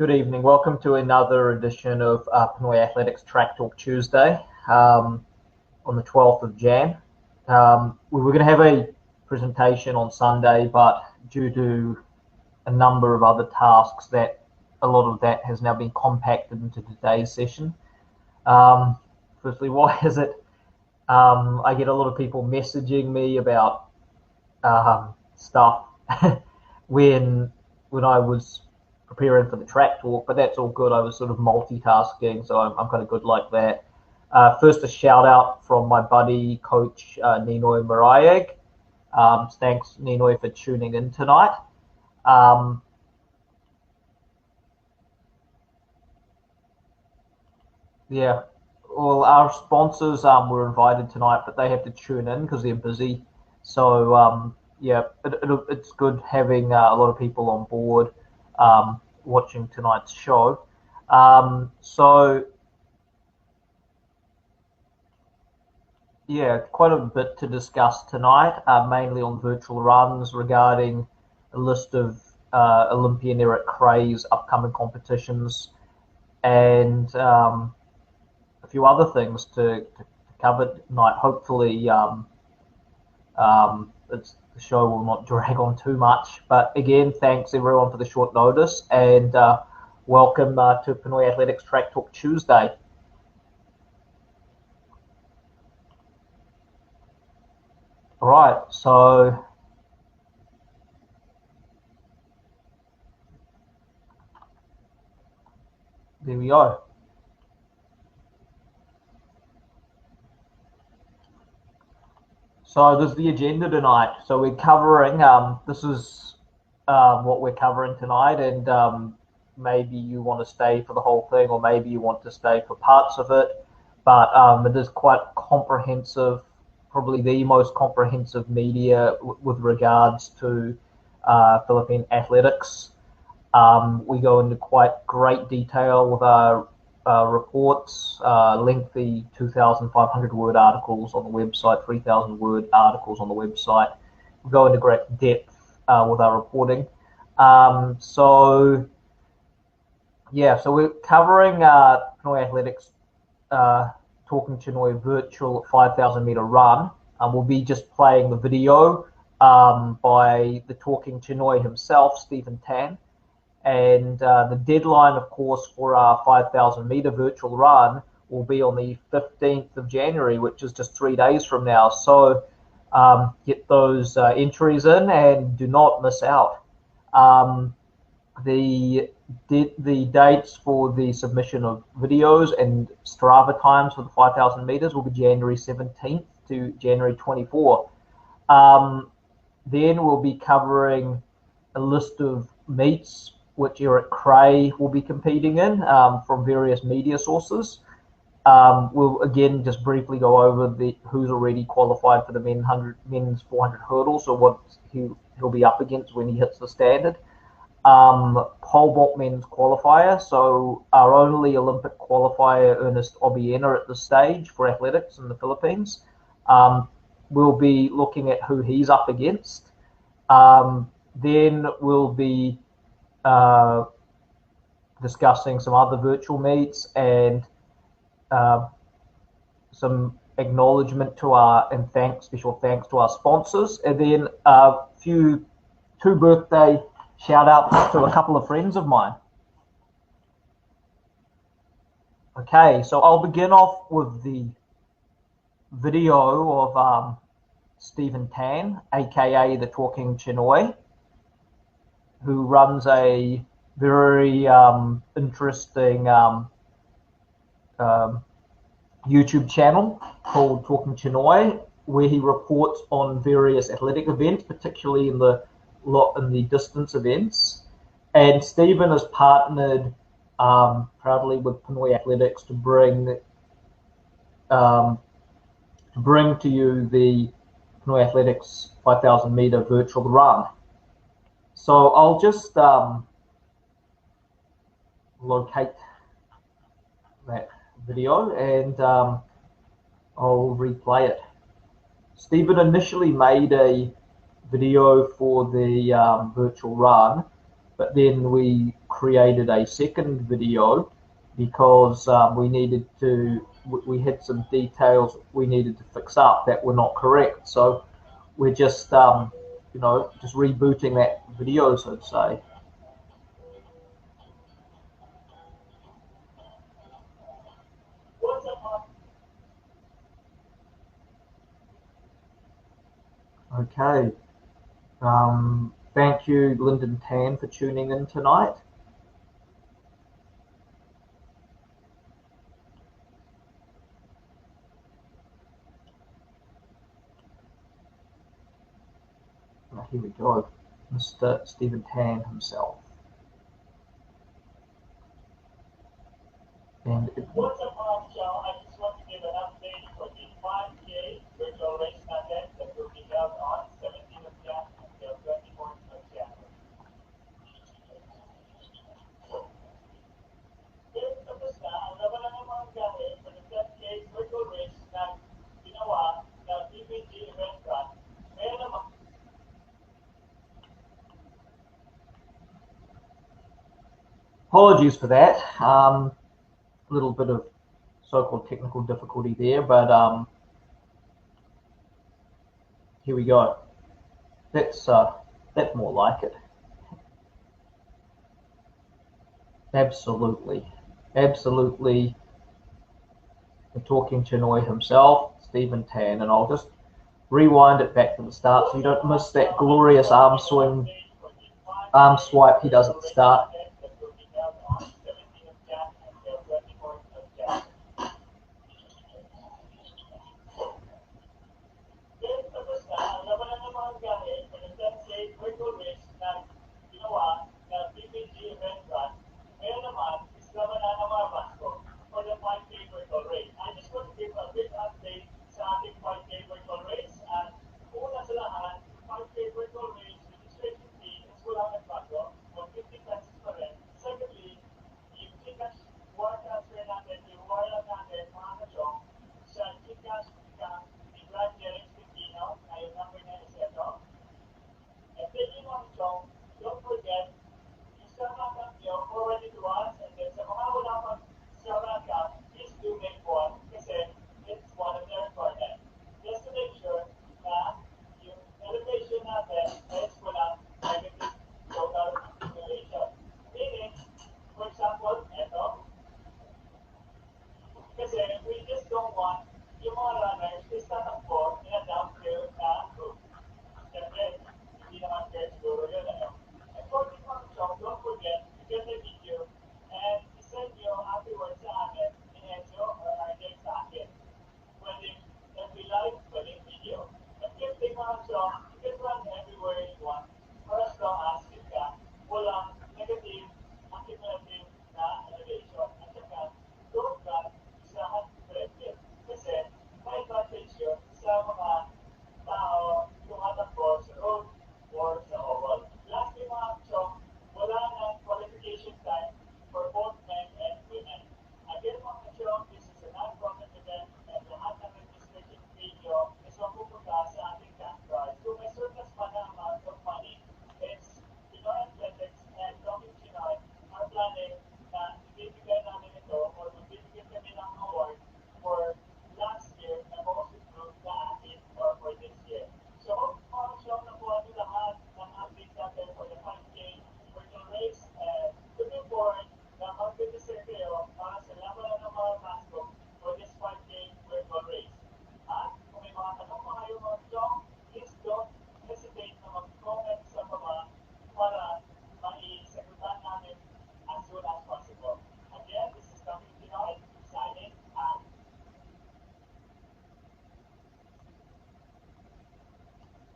Good evening. Welcome to another edition of Pinoy Athletics Track Talk Tuesday on the 12th of Jan. We were going to have a presentation on Sunday, but due to a number of other tasks, that a lot of that has now been compacted into today's session. Firstly, why is it? I get a lot of people messaging me about stuff when I was preparing for the track talk, but that's all good. I was sort of multitasking, so I'm kind of good like that. First, a shout out from my buddy, Coach Ninoy Marayeg. Thanks, Ninoy, for tuning in tonight. Yeah, well, our sponsors were invited tonight, but they have to tune in because they're busy. So, yeah, it's good having a lot of people on board watching tonight's show. So, yeah, quite a bit to discuss tonight, mainly on virtual runs regarding a list of Olympian Eric Kray's upcoming competitions and a few other things to cover tonight. Hopefully, the show will not drag on too much. But again, thanks everyone for the short notice, and welcome to Pinoy Athletics Track Talk Tuesday. All right, so there we go. So this is the agenda tonight. So we're covering, this is what we're covering tonight, and maybe you want to stay for the whole thing, or maybe you want to stay for parts of it. But it is quite comprehensive, probably the most comprehensive media with regards to Philippine athletics. We go into quite great detail with our reports, lengthy 2,500 word articles on the website, 3,000 word articles on the website. We go into great depth with our reporting. So we're covering Pinoy Athletics Talking Pinoy virtual 5,000 meter run. We'll be just playing the video by the Talking Pinoy himself, Stephen Tan. And the deadline, of course, for our 5,000 meter virtual run will be on the 15th of January, which is just 3 days from now. So get those entries in and do not miss out. The dates for the submission of videos and Strava times for the 5,000 meters will be January 17th to January 24th. Then we'll be covering a list of meets which Eric Kray will be competing in from various media sources. We'll again just briefly go over who's already qualified for the men's 400 hurdles, or what he'll be up against when he hits the standard. Pole vault men's qualifier, so our only Olympic qualifier, Ernest Obiena, at this stage for athletics in the Philippines. We'll be looking at who he's up against. Then we'll be discussing some other virtual meets and some acknowledgement to special thanks to our sponsors, and then two birthday shout outs to a couple of friends of mine. Okay, so I'll begin off with the video of Stephen Tan, aka the Talking Pinoy, who runs a very interesting YouTube channel called Talking Pinoy, where he reports on various athletic events, particularly in the distance events. And Stephen has partnered proudly with Pinoy Athletics to bring to you the Pinoy Athletics 5,000 meter virtual run. So I'll just locate that video and I'll replay it. Stephen initially made a video for the virtual run but then we created a second video because we had some details we needed to fix up that were not correct. So we're just just rebooting that video, so to say. Okay. Thank you, Lyndon Tan, for tuning in tonight. Here we go, Mr. Stephen Tan himself. And what's up, Michelle? I just want to give an update for the 5K virtual race content that will be held on 17th of January until 24th of January. Tapos na, ang laban na ng mga gamit for the 10K virtual race na ginawa ng PPG event run. Meron naman. Apologies for that. Little bit of so-called technical difficulty there, but here we go. That's more like it. Absolutely. We're talking Pinoy himself, Stephen Tan, and I'll just rewind it back to the start so you don't miss that glorious arm swipe he does at the start.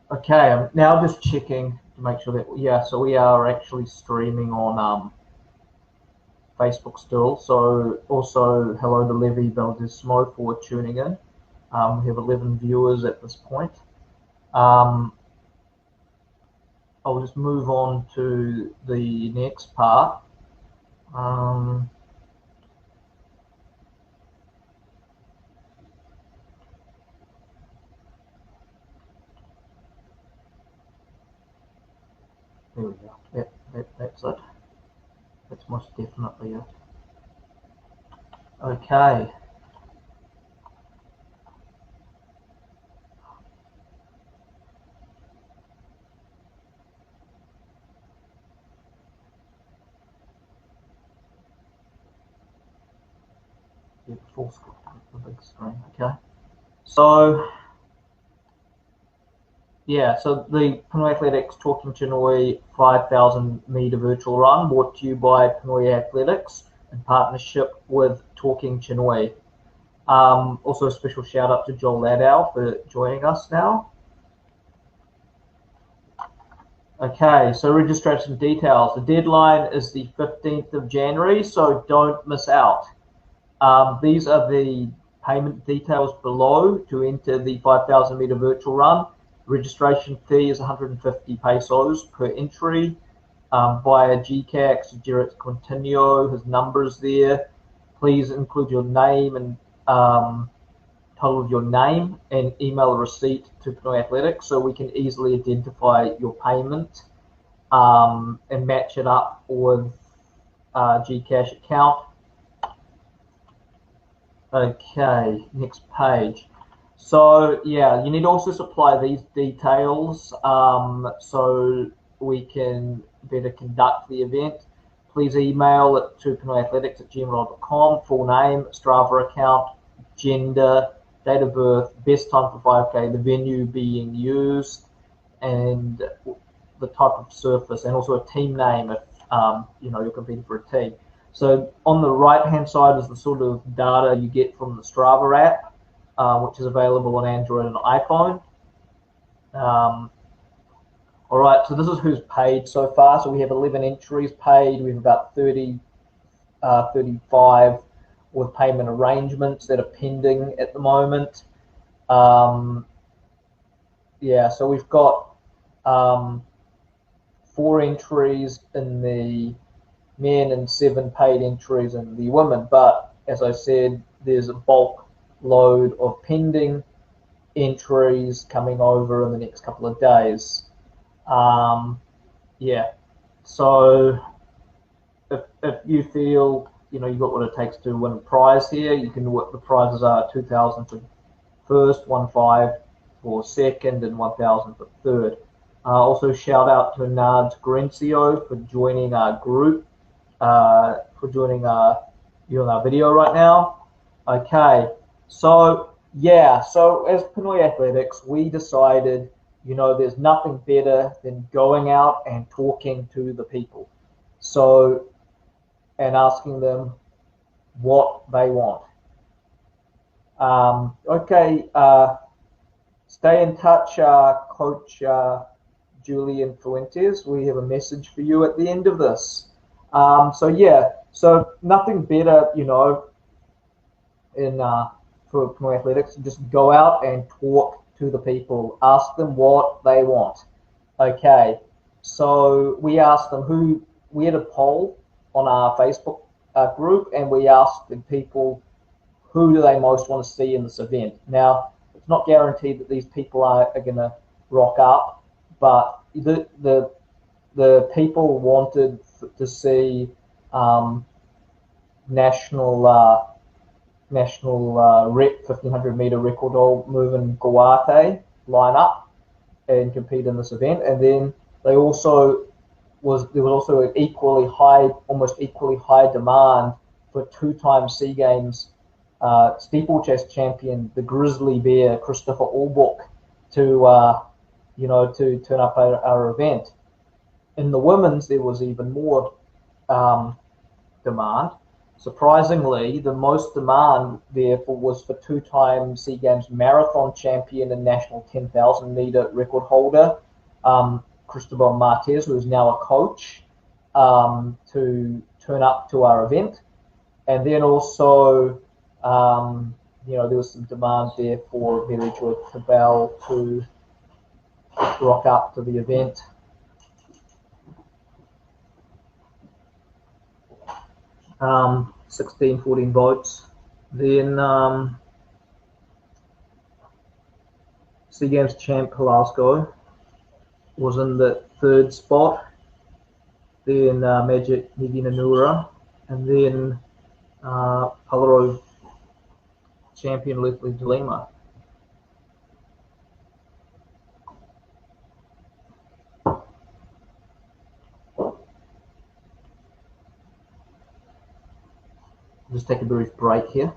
Okay, I'm now just checking to make sure that, so we are actually streaming on Facebook still. So also hello to Levi Valdesmo for tuning in. We have 11 viewers at this point. I'll just move on to the next part. There we go. Yep. That's it. That's most definitely it. Okay. Yeah, full screen, the big screen. Okay. So yeah, so the Pinoy Athletics Talking Pinoy 5,000 meter virtual run brought to you by Pinoy Athletics in partnership with Talking Pinoy. Also, a special shout out to Joel Ladow for joining us now. Okay, so registration details. The deadline is the 15th of January, so don't miss out. These are the payment details below to enter the 5,000 meter virtual run. Registration fee is 150 pesos per entry. Via GCAX, Jarrett Quintinho, his number is there. Please include your name and total of your name and email a receipt to Pinoy Athletics so we can easily identify your payment and match it up with GCash account. Okay, next page. So yeah, you need to also supply these details so we can better conduct the event. Please email it to pinoyathletics@gmail.com, full name, Strava account, gender, date of birth, best time for 5K, the venue being used, and the type of surface, and also a team name if you're competing for a team. So on the right-hand side is the sort of data you get from the Strava app, which is available on Android and iPhone. All right, so this is who's paid so far. So we have 11 entries paid. We have about 35 with payment arrangements that are pending at the moment. Yeah, so we've got 4 entries in the men and 7 paid entries in the women. But as I said, there's a bulk load of pending entries coming over in the next couple of days. Yeah, so if you feel you've got what it takes to win a prize here, you can. What the prizes are: 2,000 for first, 1,500 for second, and 1,000 for third. Also, shout out to Nard Grencio for joining our group, for joining you on our video right now. Okay, so yeah, so as Pinoy Athletics, we decided, there's nothing better than going out and talking to the people. So, and asking them what they want. Okay, stay in touch, Coach Julian Fuentes. We have a message for you at the end of this. So yeah, so nothing better, in for Pinoy Athletics. Just go out and talk to the people. Ask them what they want. Okay, so we asked them who. We had a poll on our Facebook group, and we asked the people who do they most want to see in this event. Now, it's not guaranteed that these people are going to rock up, but the people wanted to see national 1500 meter record hold Movin Guate line up and compete in this event. And then there was also an almost equally high demand for 2-time SEA Games steeplechase champion, the Grizzly Bear, Christopher Allbrook, to turn up at our event. In the women's, there was even more demand. Surprisingly, the most demand therefore was for 2-time SEA Games marathon champion and national 10,000 meter record holder, Cristobal Marquez, who is now a coach, to turn up to our event. And then also, there was some demand there for Billy George Cabell to rock up to the event. 16, 14 votes. Then SEA Games champ Pelasco was in the 3rd spot then Magic Higinanura, and then Polaroid champion Leslie De Lima. Just take a brief break here.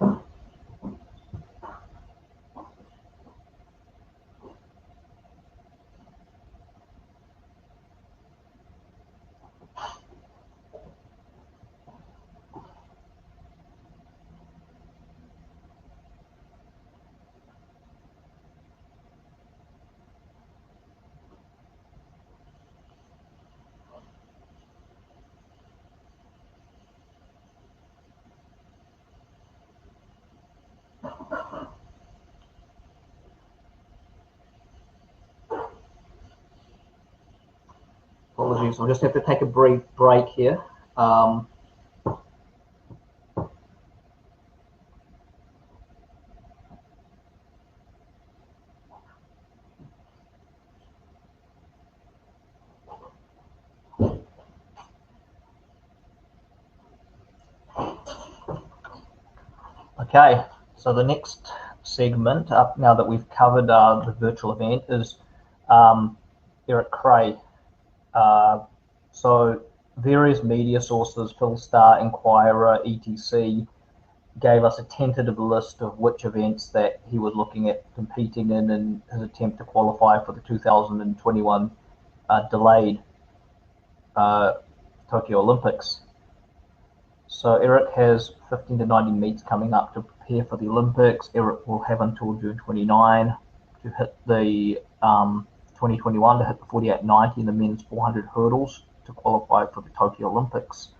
Apologies, I'll just have to take a brief break here. Okay, so the next segment, now that we've covered the virtual event, is Eric Cray. So various media sources, Philstar, Inquirer, etc., gave us a tentative list of which events that he was looking at competing in his attempt to qualify for the 2021 delayed Tokyo Olympics. So Eric has 15 to 90 meets coming up to prepare for the Olympics. Eric will have until June 29 to hit the 2021 to hit the 48.90 in the men's 400 hurdles to qualify for the Tokyo Olympics.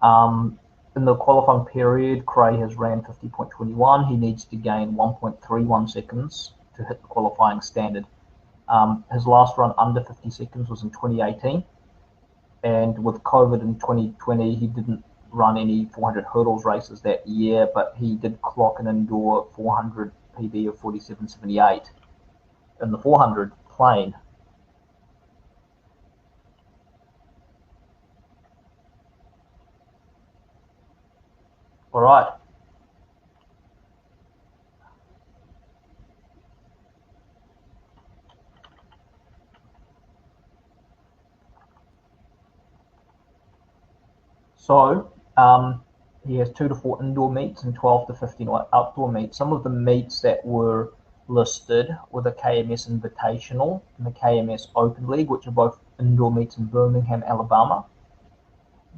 In the qualifying period, Cray has ran 50.21. He needs to gain 1.31 seconds to hit the qualifying standard. His last run under 50 seconds was in 2018. And with COVID in 2020, he didn't run any 400 hurdles races that year, but he did clock an indoor 400 PB of 47.78 in the 400 plain. All right. So he has 2 to 4 indoor meets and 12 to 15 outdoor meets. Some of the meets that were listed were the KMS Invitational and the KMS Open League, which are both indoor meets in Birmingham, Alabama.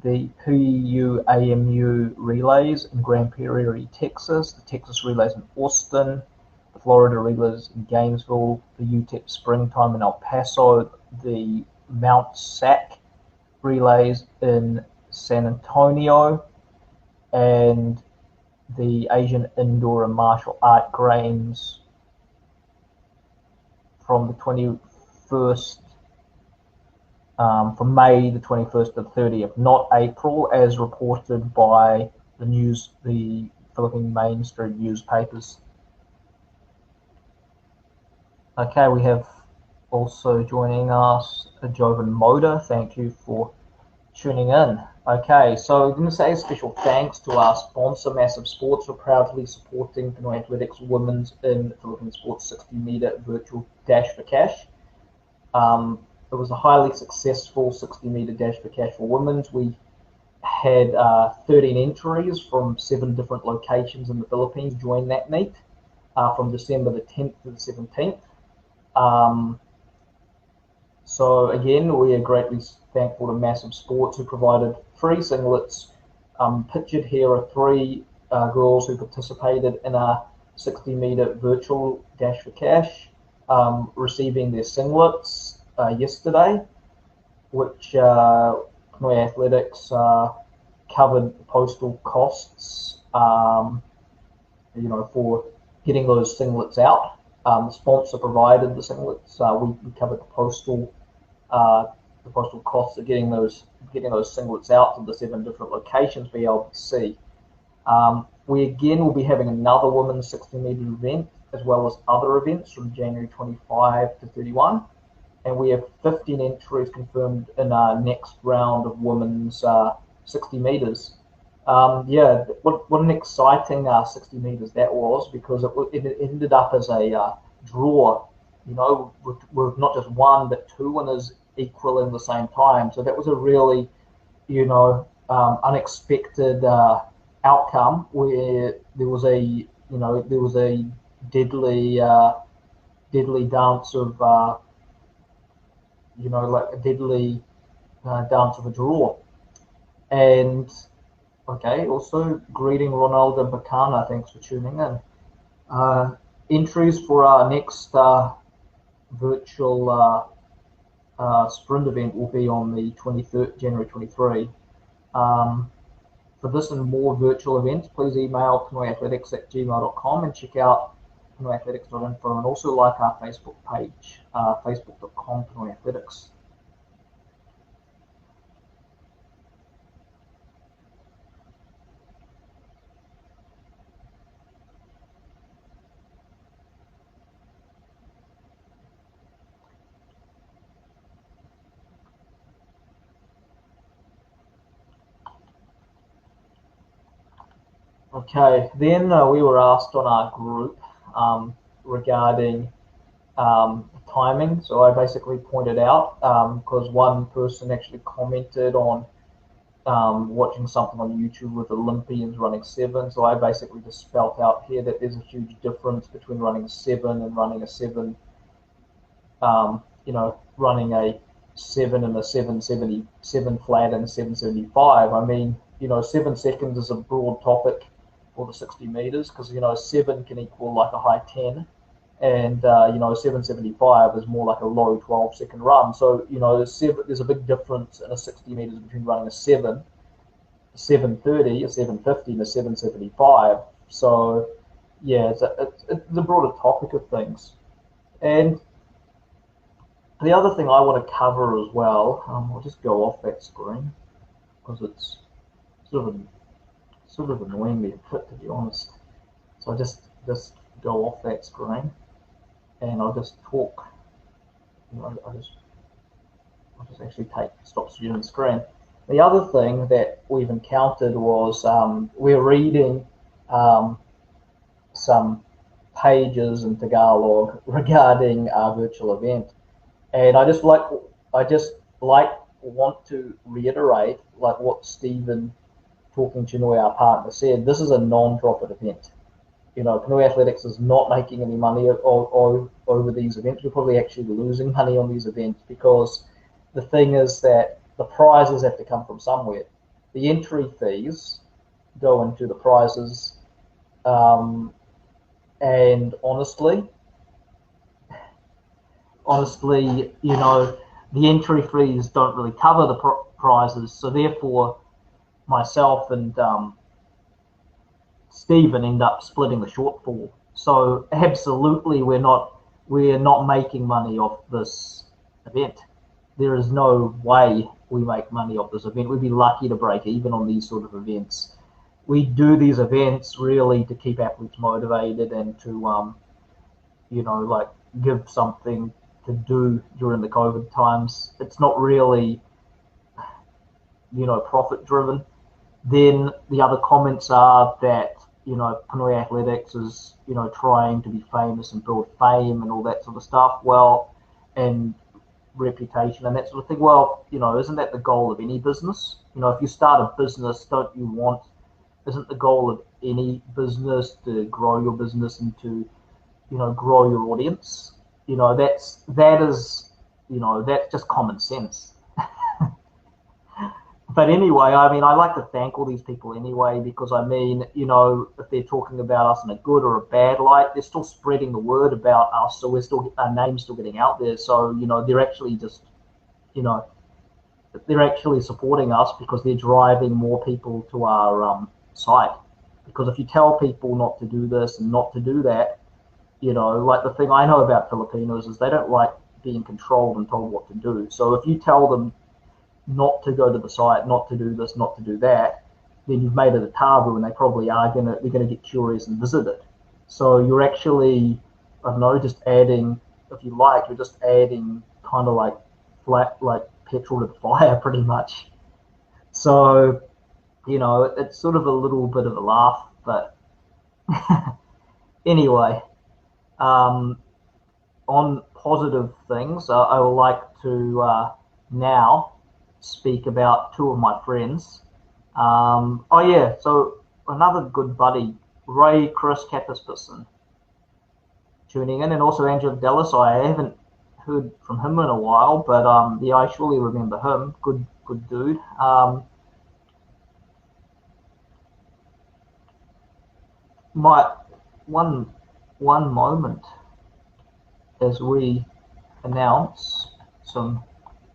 The PUAMU Relays in Grand Prairie, Texas. The Texas Relays in Austin. The Florida Relays in Gainesville. The UTEP Springtime in El Paso. The Mount SAC Relays in San Antonio, and the Asian Indoor and Martial Art Games from the 21st, from May the 21st to the 30th, not April, as reported by the Philippine mainstream newspapers. Okay, we have also joining us Jovan Moda. Thank you for tuning in. Okay, so I'm going to say a special thanks to our sponsor, Massive Sports, for proudly supporting Pinoy Athletics Women's in Philippine Sports 60-meter virtual dash for cash. It was a highly successful 60-meter dash for cash for women's. We had 13 entries from 7 different locations in the Philippines join that meet from December the 10th to the 17th. So again, we are greatly thankful to Massive Sports, who provided free singlets. Pictured here are 3 girls who participated in our 60-meter virtual dash for cash, receiving their singlets yesterday, which Pinoy Athletics covered the postal costs, for getting those singlets out. The sponsor provided the singlets. We covered the postal costs of getting those singlets out to the 7 different locations for LBC. We again will be having another women's 60-meter event, as well as other events from January 25 to 31. and we have 15 entries confirmed in our next round of women's 60 meters. Yeah, what an exciting 60 meters that was, because it ended up as a draw, with not just one but two winners equal in the same time. So that was a really, unexpected outcome, where there was a deadly deadly dance of like a deadly dance of a draw. And okay, also greeting Ronaldo Bacana, thanks for tuning in. Entries for our next virtual sprint event will be on the 23rd, January 23. For this and more virtual events, please email pinoyathletics@gmail.com and check out pinoyathletics.info, and also like our Facebook page, facebook.com pinoyathletics. Okay, then we were asked on our group regarding timing. So I basically pointed out, because one person actually commented on watching something on YouTube with Olympians running 7. So I basically just spelt out here that there's a huge difference between running a 7 and running a 7, running a 7 and a 777 flat and a 775. I mean, 7 seconds is a broad topic for the 60 meters, because 7 can equal like a high 10, and 775 is more like a low 12-second run. So there's a big difference in a 60 meters between running a 7, a 730, a 750, and a 775. So yeah, it's a broader topic of things. And the other thing I want to cover as well, I'll just go off that screen because it's sort of annoying me a bit, to be honest. So I just go off that screen, and I'll just talk. I'll just actually stop sharing the screen. The other thing that we've encountered was we're reading some pages in Tagalog regarding our virtual event, and I just want to reiterate like what Stephen, talking to Pinoy, our partner, said. This is a non-profit event. Pinoy Athletics is not making any money over these events. We're probably actually losing money on these events, because the thing is that the prizes have to come from somewhere. The entry fees go into the prizes, and honestly, the entry fees don't really cover the prizes. So therefore, myself and Stephen end up splitting the shortfall. So absolutely, we're not making money off this event. There is no way we make money off this event. We'd be lucky to break even on these sort of events. We do these events really to keep athletes motivated and to give something to do during the COVID times. It's not really profit driven. Then the other comments are that Pinoy Athletics is trying to be famous and build fame and all that sort of stuff. Well, and reputation and that sort of thing. Well, isn't that the goal of any business? If you start a business, isn't the goal of any business to grow your business and to grow your audience? That's just common sense. But anyway, I mean, I like to thank all these people anyway, because I mean, if they're talking about us in a good or a bad light, they're still spreading the word about us, so our name's still getting out there. So they're actually they're actually supporting us, because they're driving more people to our site. Because if you tell people not to do this and not to do that, like the thing I know about Filipinos is they don't like being controlled and told what to do. So if you tell them not to go to the site, not to do this, not to do that, then you've made it a taboo, and they probably they're gonna get curious and visit it. So you're actually, I don't know, just adding, if you like, you're just adding kind of like flat, like petrol to the fire, pretty much. So, it's sort of a little bit of a laugh, but anyway, um, on positive things, I would like to now speak about two of my friends. Oh yeah, so another good buddy, Ray Chris Capperspisson, tuning in, and also Angela Dallas. I haven't heard from him in a while, but yeah, I surely remember him. Good dude. My one one moment as we announce some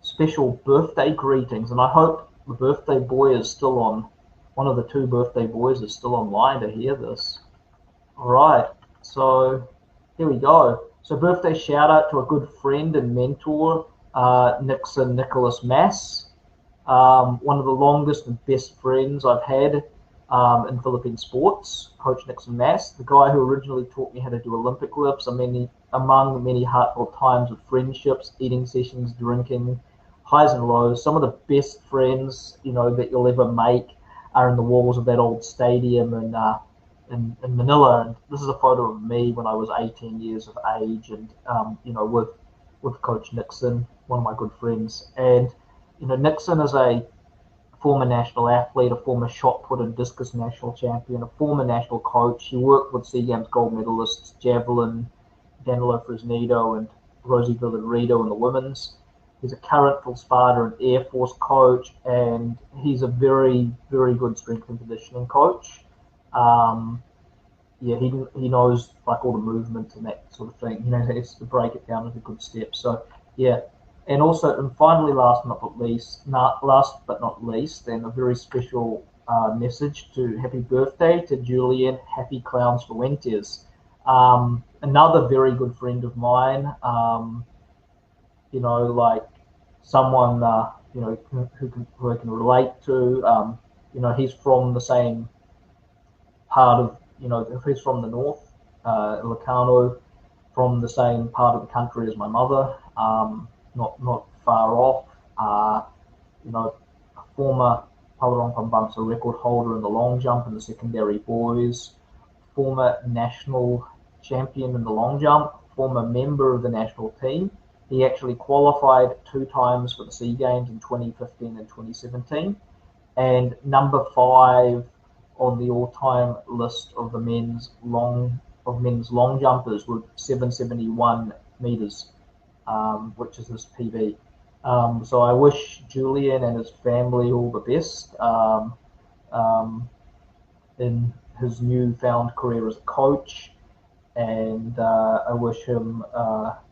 special birthday greetings, and I hope the birthday boy is still on. One of the two birthday boys is still online to hear this. All right, so here we go. So birthday shout out to a good friend and mentor, Nixon Nicholas Mass. One of the longest and best friends I've had in Philippine sports, Coach Nixon Mass, the guy who originally taught me how to do Olympic lifts. Among many heartfelt times of friendships, eating sessions, drinking, highs and lows. Some of the best friends that you'll ever make are in the walls of that old stadium in Manila. And this is a photo of me when I was 18 years of age, and with Coach Nixon, one of my good friends. And Nixon is a former national athlete, a former shot put and discus national champion, a former national coach. He worked with SEA Games gold medalists Javelin, Danilo Fresnido, and Rosie Villarito in the women's. He's a current full Sparta and Air Force coach, and he's a very, very good strength and conditioning coach. Um, yeah, he knows like all the movements and that sort of thing. He knows how to break it down into good steps. So yeah, and also and finally, last but not least, and a very special message to happy birthday to Julian Happy Clowns Fuentes, another very good friend of mine. Like someone who I can relate to. He's from the same part of, if he's from the north, Locarno, from the same part of the country as my mother, not far off. A former Palarong Pambamsa record holder in the long jump in the secondary boys, former national champion in the long jump, former member of the national team. He actually qualified 2 times for the SEA Games in 2015 and 2017, and number 5 on the all-time list of the men's long jumpers with 771 meters, which is his PB. So I wish Julian and his family all the best in his newfound career as a coach, and I wish him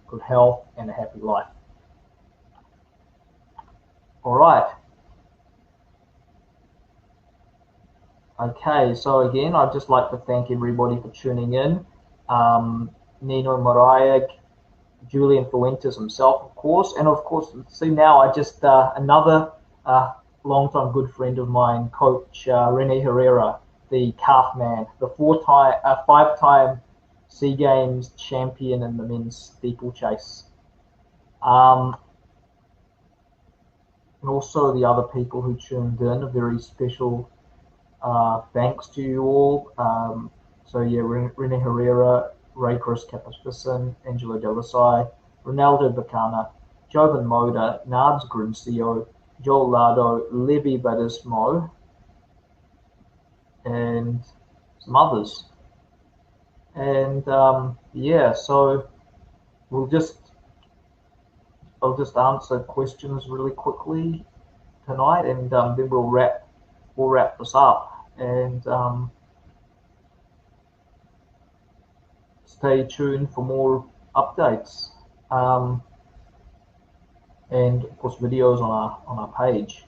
good health and a happy life. All right. Okay, so again, I'd just like to thank everybody for tuning in. Nino Mariah, Julian Fuentes himself, of course, and of course, see now, I just another longtime good friend of mine, Coach Rene Herrera, the calf man, the 5-time SEA Games champion in the men's steeplechase. And also the other people who tuned in, a very special thanks to you all. So yeah, Rene Herrera, Ray Chris Capperspisson, Angelo Delisai, Ronaldo Bacana, Jovan Moda, Narbs Grincio, Joel Lardo, Levi Badismo, and some others. And yeah, so I'll just answer questions really quickly tonight, and then we'll wrap this up. And stay tuned for more updates, and of course videos on our page.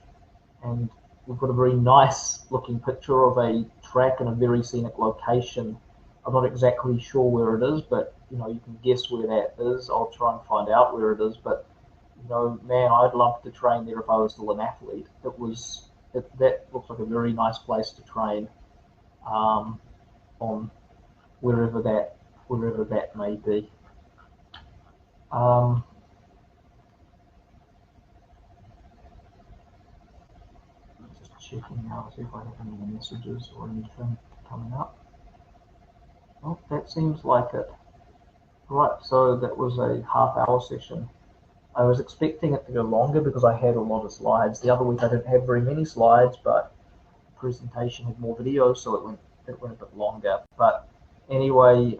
And we've got a very nice looking picture of a track in a very scenic location. I'm not exactly sure where it is, but you can guess where that is. I'll try and find out where it is, but man, I'd love to train there if I was still an athlete. That looks like a very nice place to train, on wherever that may be. checking now to see if I have any more messages or anything coming up. Oh, that seems like it. Right, so that was a half-hour session. I was expecting it to go longer because I had a lot of slides. The other week I didn't have very many slides, but the presentation had more video, so it went a bit longer. But anyway,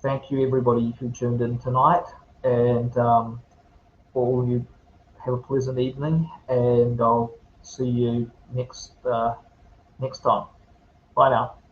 thank you everybody who tuned in tonight, and all of you have a pleasant evening, and I'll see you next time. Bye now.